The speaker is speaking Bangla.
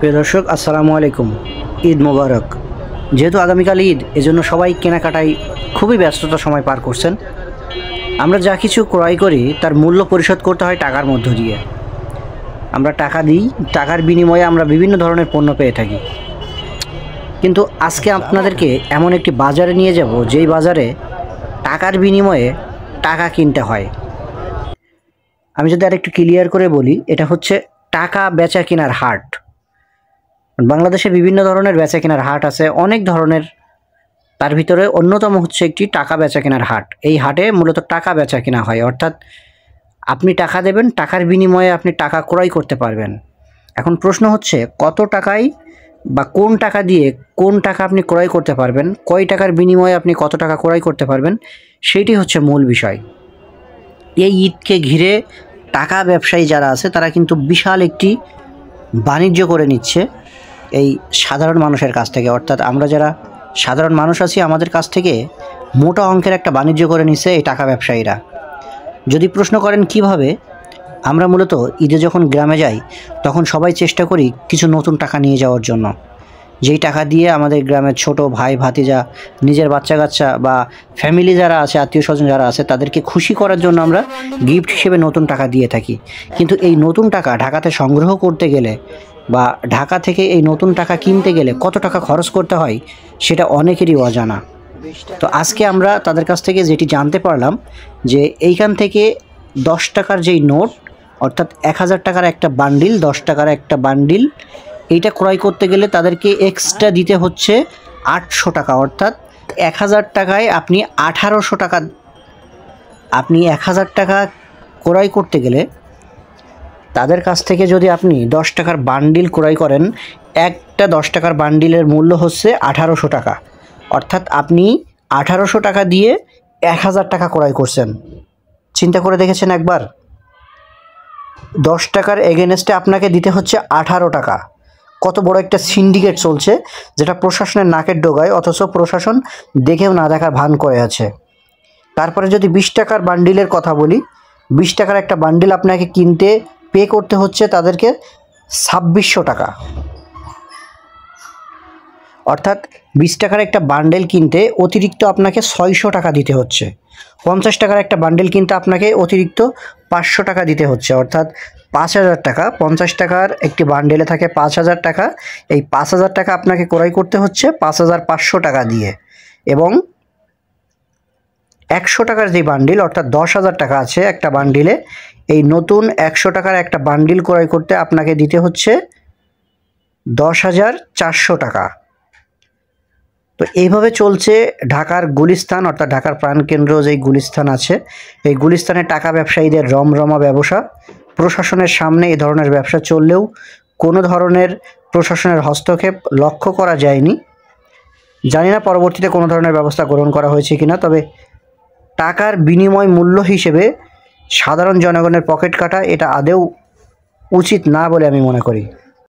প্রিয় দর্শক, আসসালামু আলাইকুম। ঈদ মোবারক। যেহেতু আগামীকাল ঈদ, এজন্য সবাই কেনাকাটায় খুবই ব্যস্ততা সময় পার করছেন। আমরা যা কিছু ক্রয় করি তার মূল্য পরিশোধ করতে হয় টাকার মধ্য দিয়ে। আমরা টাকা দিই, টাকার বিনিময়ে আমরা বিভিন্ন ধরনের পণ্য পেয়ে থাকি। কিন্তু আজকে আপনাদেরকে এমন একটি বাজারে নিয়ে যাব, যেই বাজারে টাকার বিনিময়ে টাকা কিনতে হয়। আমি যদি আরেকটু ক্লিয়ার করে বলি, এটা হচ্ছে টাকা বেচা কেনার হাট। বাংলাদেশে বিভিন্ন ধরনের বেচা কেনার হাট আছে, অনেক ধরনের। তার ভিতরে অন্যতম হচ্ছে একটি টাকা বেচা কেনার হাট। এই হাটে মূলত টাকা বেচা কেনা হয়, অর্থাৎ আপনি টাকা দেবেন, টাকার বিনিময়ে আপনি টাকা ক্রয় করতে পারবেন। এখন প্রশ্ন হচ্ছে, কত টাকায় বা কোন টাকা দিয়ে কোন টাকা আপনি ক্রয় করতে পারবেন, কয় টাকার বিনিময়ে আপনি কত টাকা ক্রয় করতে পারবেন, সেটি হচ্ছে মূল বিষয়। এই ঈদকে ঘিরে টাকা ব্যবসায়ী যারা আছে তারা কিন্তু বিশাল একটি বাণিজ্য করে নিচ্ছে এই সাধারণ মানুষের কাছ থেকে। অর্থাৎ আমরা যারা সাধারণ মানুষ আছি, আমাদের কাছ থেকে মোটা অঙ্কের একটা বাণিজ্য করে নিচ্ছে এই টাকা ব্যবসায়ীরা। যদি প্রশ্ন করেন কিভাবে, আমরা মূলত ঈদে যখন গ্রামে যাই তখন সবাই চেষ্টা করি কিছু নতুন টাকা নিয়ে যাওয়ার জন্য, যেই টাকা দিয়ে আমাদের গ্রামের ছোট ভাই ভাতিজা, নিজের বাচ্চা কাচ্চা বা ফ্যামিলি যারা আছে, আত্মীয় স্বজন যারা আছে, তাদেরকে খুশি করার জন্য আমরা গিফট হিসেবে নতুন টাকা দিয়ে থাকি। কিন্তু এই নতুন টাকা ঢাকাতে সংগ্রহ করতে গেলে বা ঢাকা থেকে এই নতুন টাকা কিনতে গেলে কত টাকা খরচ করতে হয় সেটা অনেকেরই অজানা। তো আজকে আমরা তাদের কাছ থেকে যেটি জানতে পারলাম, যে এইখান থেকে 10 টাকার যেই নোট, অর্থাৎ 1000 টাকার একটা বান্ডিল, 10 টাকার একটা বান্ডিল, এইটা ক্রয় করতে গেলে তাদেরকে এক্সট্রা দিতে হচ্ছে 800 টাকা। অর্থাৎ 1000 টাকায় আপনি 1800 টাকা, আপনি 1000 টাকা ক্রয় করতে গেলে তাদের কাছ থেকে যদি আপনি 10 টাকার বান্ডিল ক্রয় করেন, একটা 10 টাকার বান্ডিলের মূল্য হচ্ছে 1800 টাকা। অর্থাৎ আপনি 1800 টাকা দিয়ে 1000 টাকা ক্রয় করছেন। চিন্তা করে দেখেছেন একবার? 10 টাকার এগেনস্টে আপনাকে দিতে হচ্ছে 18 টাকা। কত বড় একটা সিন্ডিকেট চলছে, যেটা প্রশাসনের নাকের ডগায়, অথচ প্রশাসন দেখেও না দেখার ভান করে আছে। তারপরে যদি 20 টাকার বান্ডিলের কথা বলি, 20 টাকার একটা বান্ডিল আপনাকে কিনতে পে করতে হচ্ছে তাদেরকে 2600 টাকা। অর্থাৎ 20 টাকার একটা বান্ডেল কিনতে অতিরিক্ত আপনাকে 600 টাকা দিতে হচ্ছে। 50 টাকার একটা বান্ডেল কিনতে আপনাকে অতিরিক্ত 500 টাকা দিতে হচ্ছে। অর্থাৎ 5000 টাকা। 50 টাকার একটি বান্ডেলে থাকে 5000 টাকা। এই 5000 টাকা আপনাকে ক্রয় করতে হচ্ছে 5500 টাকা দিয়ে। এবং 100 টাকার যে বান্ডিল, অর্থাৎ 10,000 টাকা আছে একটা বান্ডিলে, এই নতুন 100 টাকার একটা বান্ডিল ক্রয় করতে আপনাকে দিতে হচ্ছে 10,400 টাকা। তো এইভাবে চলছে ঢাকার গুলিস্তান, অর্থাৎ ঢাকার প্রাণকেন্দ্র যেই গুলিস্তান আছে, এই গুলিস্তানে টাকা ব্যবসায়ীদের রমরমা ব্যবসা। প্রশাসনের সামনে এই ধরনের ব্যবসা চললেও কোনো ধরনের প্রশাসনের হস্তক্ষেপ লক্ষ্য করা যায়নি। জানি না পরবর্তীতে কোনো ধরনের ব্যবস্থা গ্রহণ করা হয়েছে কিনা, তবে টাকার বিনিময় মূল্য হিসেবে সাধারণ জনগণের পকেট কাটা এটা আদৌ উচিত না বলে আমি মনে করি।